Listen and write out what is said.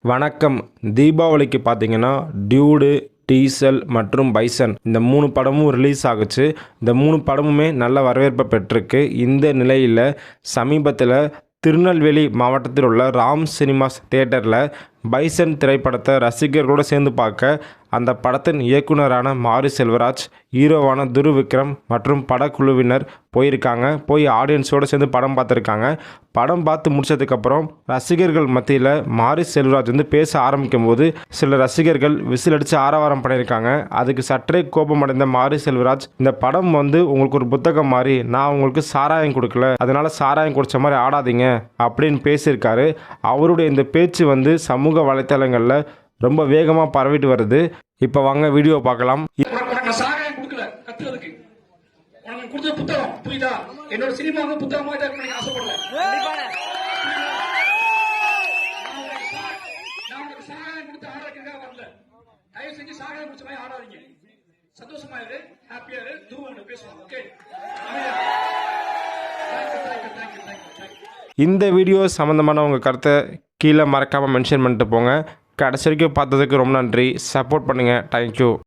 வணக்கம். தீபாவளிக்கு பார்த்தீங்கன்னா டியூடு, டீசல் மற்றும் பைசன் இந்த 3 படமும் ரிலீஸ் ஆகுச்சு. இந்த 3 படமுமே நல்ல வரவேற்பை பெற்றிருக்கு. இந்த நிலையில் சமீபத்தில் திருநெல்வேலி மாவட்டத்தில் உள்ள ராம் சினிமாஸ் தியேட்டரில் பைசன் திரைப்படத்தை ரசிகர்களோடு சேர்ந்து பார்க்க அந்த படத்தின் இயக்குனரான மாரி செல்வராஜ், ஹீரோவான துருவ் விக்ரம் மற்றும் படக்குழுவினர் போயிருக்காங்க. போய் ஆடியன்ஸோடு சேர்ந்து படம் பார்த்துருக்காங்க. படம் பார்த்து முடிச்சதுக்கப்புறம் ரசிகர்கள் மத்தியில் மாரி செல்வராஜ் பேச ஆரம்பிக்கும் போது சில ரசிகர்கள் விசில் அடித்து ஆரவாரம் பண்ணியிருக்காங்க. அதுக்கு சற்றே கோபமடைந்த மாரி செல்வராஜ், இந்த படம் உங்களுக்கு ஒரு புத்தகம் மாதிரி, நான் உங்களுக்கு சாராயம் கொடுக்கல, அதனால் சாராயம் குடித்த மாதிரி ஆடாதீங்க அப்படின்னு பேசியிருக்காரு. அவருடைய இந்த பேச்சு சமூக வலைத்தளங்களில் ரொம்ப வேகமாக பரவிட்டு வருது. இப்போ வாங்க வீடியோ பார்க்கலாம். புத்தகம் புரியுதா? என்னோட சினிமா புத்தகமா ஆசைப்படல. சாராயம் கொடுத்து ஆடுறதுக்காக வரல. தயவு செஞ்சு சாராயம் குடிச்ச மாதிரி ஆடாதீங்க. சந்தோஷமா இரு, ஹாப்பியா இரு, தூரம் பேசுவோம். ஓகே. இந்த வீடியோ சம்மந்தமான உங்கள் கருத்தை கீழே மறக்காமல் மென்ஷன் பண்ணிட்டு போங்க. கடைசி வரைக்கும் பார்த்ததுக்கு ரொம்ப நன்றி. சப்போர்ட் பண்ணுங்கள். தேங்க்யூ.